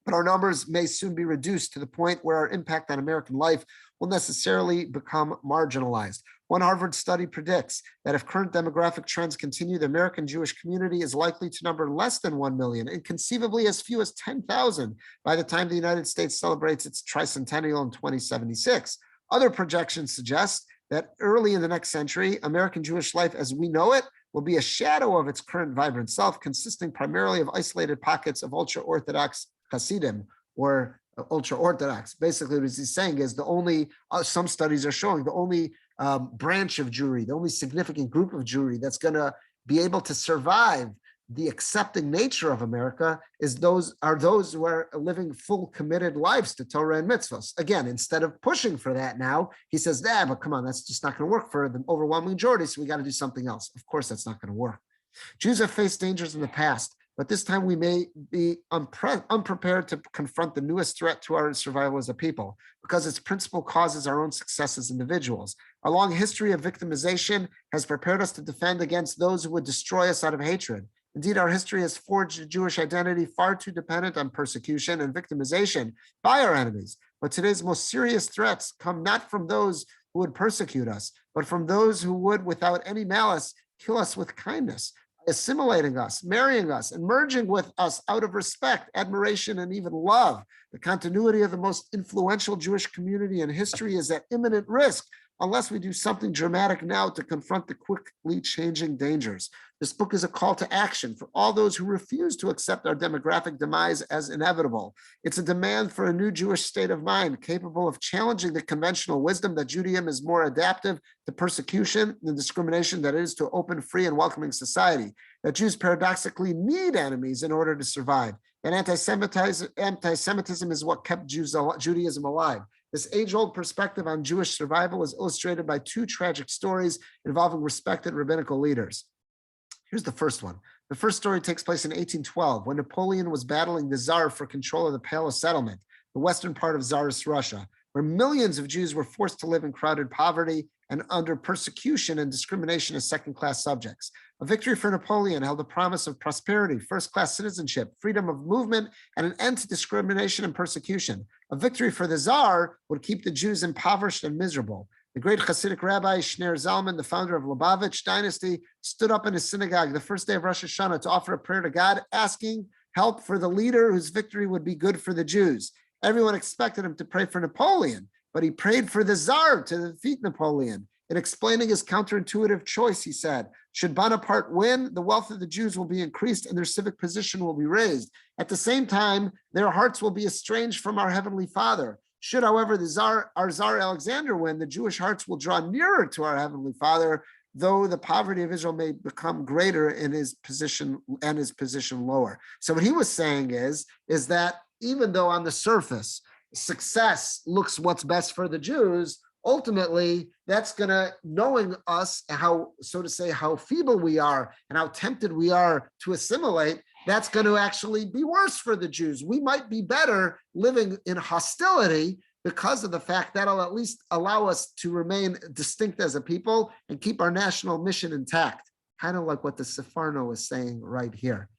But our numbers may soon be reduced to the point where our impact on American life will necessarily become marginalized. One Harvard study predicts that if current demographic trends continue, the American Jewish community is likely to number less than 1 million and conceivably as few as 10,000 by the time the United States celebrates its tricentennial in 2076. Other projections suggest that early in the next century, American Jewish life as we know it will be a shadow of its current vibrant self, consisting primarily of isolated pockets of ultra-Orthodox Hasidim, or ultra-Orthodox. Basically, what he's saying is the only, some studies are showing, the only branch of Jewry, the only significant group of Jewry that's going to be able to survive the accepting nature of America is those who are living full committed lives to Torah and mitzvahs. Again, instead of pushing for that now, he says, but come on, that's just not going to work for the overwhelming majority, so we got to do something else. Of course, that's not going to work. Jews have faced dangers in the past, but this time we may be unprepared to confront the newest threat to our survival as a people, because its principal cause is our own success as individuals. Our long history of victimization has prepared us to defend against those who would destroy us out of hatred. Indeed, our history has forged a Jewish identity far too dependent on persecution and victimization by our enemies. But today's most serious threats come not from those who would persecute us, but from those who would, without any malice, kill us with kindness, assimilating us, marrying us, and merging with us out of respect, admiration, and even love. The continuity of the most influential Jewish community in history is at imminent risk unless we do something dramatic now to confront the quickly changing dangers. This book is a call to action for all those who refuse to accept our demographic demise as inevitable. It's a demand for a new Jewish state of mind capable of challenging the conventional wisdom that Judaism is more adaptive to persecution and discrimination than it is to open, free, and welcoming society. That Jews paradoxically need enemies in order to survive. And anti-Semitism is what kept Judaism alive. This age-old perspective on Jewish survival is illustrated by two tragic stories involving respected rabbinical leaders. Here's the first one. The first story takes place in 1812 when Napoleon was battling the Tsar for control of the Palace settlement, the western part of Tsarist Russia, where millions of Jews were forced to live in crowded poverty and under persecution and discrimination as second-class subjects. A victory for Napoleon held the promise of prosperity, first-class citizenship, freedom of movement, and an end to discrimination and persecution. A victory for the Tsar would keep the Jews impoverished and miserable. The great Hasidic Rabbi Shner Zalman, the founder of Lubavitch dynasty, stood up in his synagogue the first day of Rosh Hashanah to offer a prayer to God, asking help for the leader whose victory would be good for the Jews. Everyone expected him to pray for Napoleon, but he prayed for the Tsar to defeat Napoleon. In explaining his counterintuitive choice, he said, should Bonaparte win, the wealth of the Jews will be increased and their civic position will be raised. At the same time, their hearts will be estranged from our Heavenly Father. Should, however, our Tsar Alexander win, the Jewish hearts will draw nearer to our Heavenly Father, though the poverty of Israel may become greater in his position and his position lower. So what he was saying is that even though on the surface, success looks what's best for the Jews, ultimately, that's going to, knowing us, how, so to say, how feeble we are and how tempted we are to assimilate, that's going to actually be worse for the Jews. We might be better living in hostility because of the fact that'll at least allow us to remain distinct as a people and keep our national mission intact, kind of like what the Sepharno is saying right here.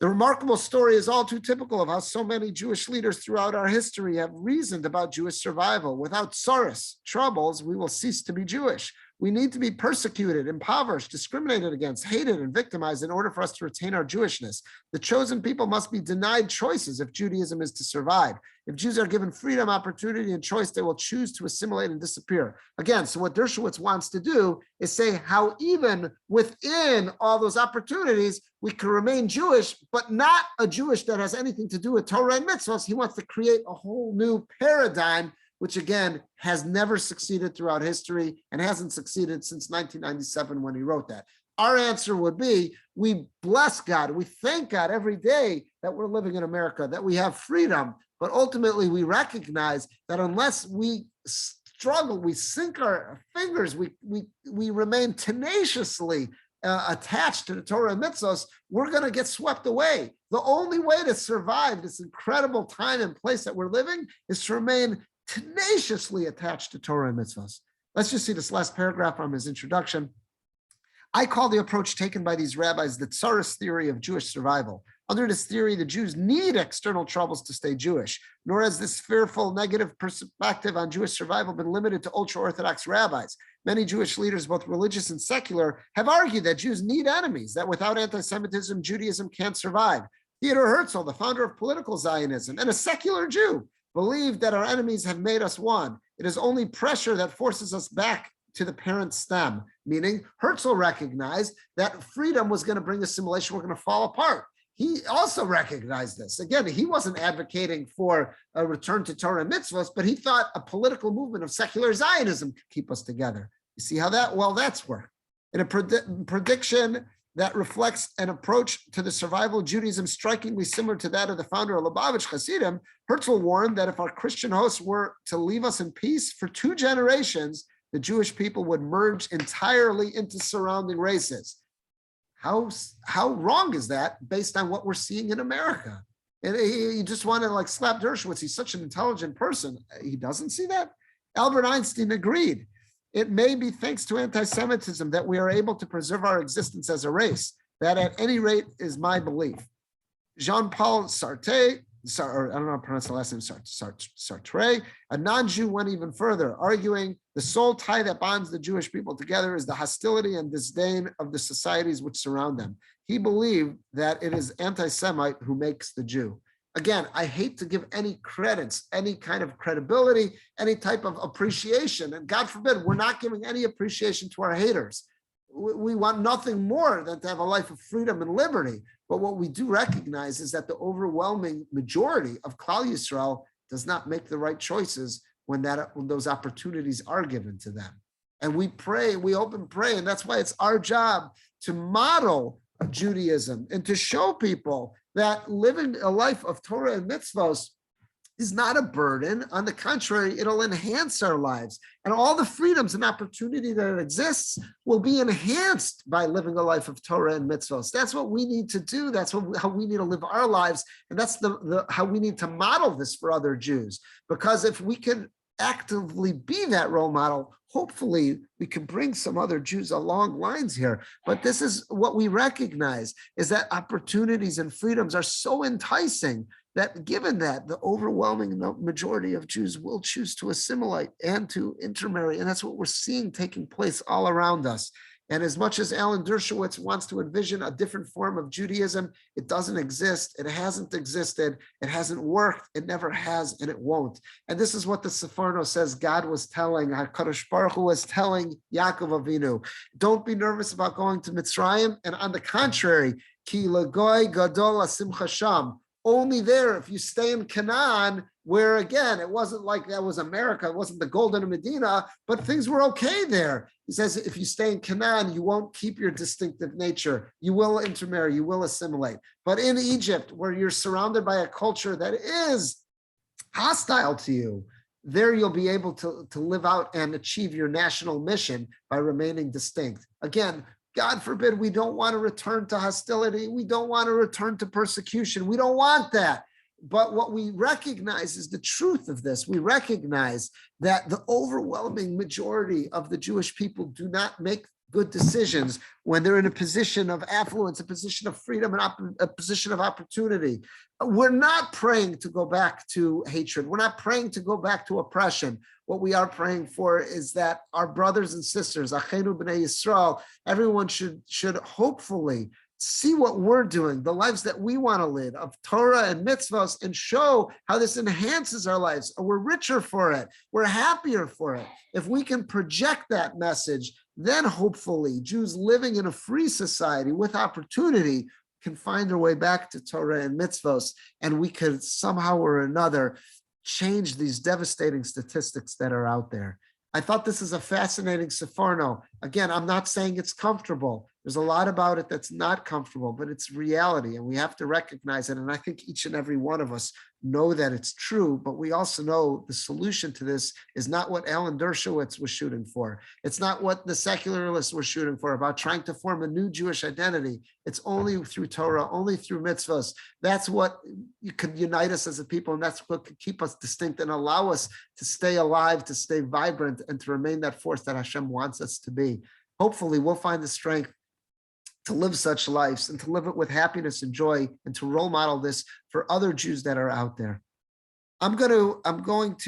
The remarkable story is all too typical of how so many Jewish leaders throughout our history have reasoned about Jewish survival. Without tsaros, troubles, we will cease to be Jewish. We need to be persecuted, impoverished, discriminated against, hated, and victimized in order for us to retain our Jewishness. The chosen people must be denied choices if Judaism is to survive. If Jews are given freedom, opportunity, and choice, they will choose to assimilate and disappear. Again, so what Dershowitz wants to do is say how even within all those opportunities, we can remain Jewish, but not a Jewish that has anything to do with Torah and mitzvahs. He wants to create a whole new paradigm, which again has never succeeded throughout history and hasn't succeeded since 1997 when he wrote that. Our answer would be, we bless God, we thank God every day that we're living in America, that we have freedom, but ultimately we recognize that unless we struggle, we sink our fingers, we remain tenaciously attached to the Torah and mitzvahs, we're going to get swept away. The only way to survive this incredible time and place that we're living is to remain tenaciously attached to Torah and mitzvahs. Let's just see this last paragraph from his introduction. I call the approach taken by these rabbis the tsaros theory of Jewish survival. Under this theory, the Jews need external troubles to stay Jewish, nor has this fearful negative perspective on Jewish survival been limited to ultra-Orthodox rabbis. Many Jewish leaders, both religious and secular, have argued that Jews need enemies, that without anti-Semitism, Judaism can't survive. Theodor Herzl, the founder of political Zionism and a secular Jew, believed that our enemies have made us one. It is only pressure that forces us back to the parent stem, meaning Herzl recognized that freedom was going to bring assimilation, we're going to fall apart. He also recognized this. Again, he wasn't advocating for a return to Torah and mitzvahs, but he thought a political movement of secular Zionism could keep us together. You see how that, well, that's worked. In a prediction that reflects an approach to the survival of Judaism strikingly similar to that of the founder of Lubavitch Hasidim, Herzl warned that if our Christian hosts were to leave us in peace for 2 generations, the Jewish people would merge entirely into surrounding races. How wrong is that based on what we're seeing in America? And you just want to like slap Dershowitz. He's such an intelligent person. He doesn't see that. Albert Einstein agreed. It may be thanks to anti-Semitism that we are able to preserve our existence as a race. That at any rate is my belief. Jean-Paul Sartre, I don't know how to pronounce the last name, Sartre, a non-Jew, went even further, arguing the sole tie that bonds the Jewish people together is the hostility and disdain of the societies which surround them. He believed that it is anti-Semite who makes the Jew. Again, I hate to give any credits, any kind of credibility, any type of appreciation, and God forbid, we're not giving any appreciation to our haters. We want nothing more than to have a life of freedom and liberty. But what we do recognize is that the overwhelming majority of Klal Yisrael does not make the right choices when those opportunities are given to them. And we pray, we hope and pray, and that's why it's our job to model Judaism and to show people that living a life of Torah and mitzvahs is not a burden. On the contrary, it'll enhance our lives. And all the freedoms and opportunity that exists will be enhanced by living a life of Torah and mitzvahs. That's what we need to do. That's how we need to live our lives. And that's how we need to model this for other Jews. Because if we can actively be that role model, hopefully we can bring some other Jews along lines here. But this is what we recognize, is that opportunities and freedoms are so enticing that given that, the overwhelming majority of Jews will choose to assimilate and to intermarry. And that's what we're seeing taking place all around us. And as much as Alan Dershowitz wants to envision a different form of Judaism, it doesn't exist. It hasn't existed. It hasn't worked. It never has, and it won't. And this is what the Seforno says God was telling, HaKadosh Baruch Hu was telling Yaakov Avinu. Don't be nervous about going to Mitzrayim. And on the contrary, Ki lagoy gadol asimcha sham. Only there, if you stay in Canaan, where again, it wasn't like that was America, it wasn't the Golden Medina, but things were okay there. He says, if you stay in Canaan, you won't keep your distinctive nature. You will intermarry, you will assimilate. But in Egypt, where you're surrounded by a culture that is hostile to you, there you'll be able to live out and achieve your national mission by remaining distinct. Again, God forbid, we don't want to return to hostility. We don't want to return to persecution. We don't want that. But what we recognize is the truth of this. We recognize that the overwhelming majority of the Jewish people do not make good decisions when they're in a position of affluence, a position of freedom, and a position of opportunity. We're not praying to go back to hatred. We're not praying to go back to oppression. What we are praying for is that our brothers and sisters, Achenu B'nai Yisrael, everyone should hopefully see what we're doing, the lives that we want to live of Torah and mitzvahs, and show how this enhances our lives. We're richer for it. We're happier for it. If we can project that message, then hopefully Jews living in a free society with opportunity can find their way back to Torah and mitzvahs, and we could somehow or another change these devastating statistics that are out there. I thought this is a fascinating Seforno. Again, I'm not saying it's comfortable. There's a lot about it that's not comfortable, but it's reality, and we have to recognize it. And I think each and every one of us know that it's true, but we also know the solution to this is not what Alan Dershowitz was shooting for. It's not what the secularists were shooting for, about trying to form a new Jewish identity. It's only through Torah, only through mitzvahs. That's what could unite us as a people, and that's what could keep us distinct and allow us to stay alive, to stay vibrant, and to remain that force that Hashem wants us to be. Hopefully, we'll find the strength to live such lives and to live it with happiness and joy, and to role model this for other Jews that are out there. I'm going to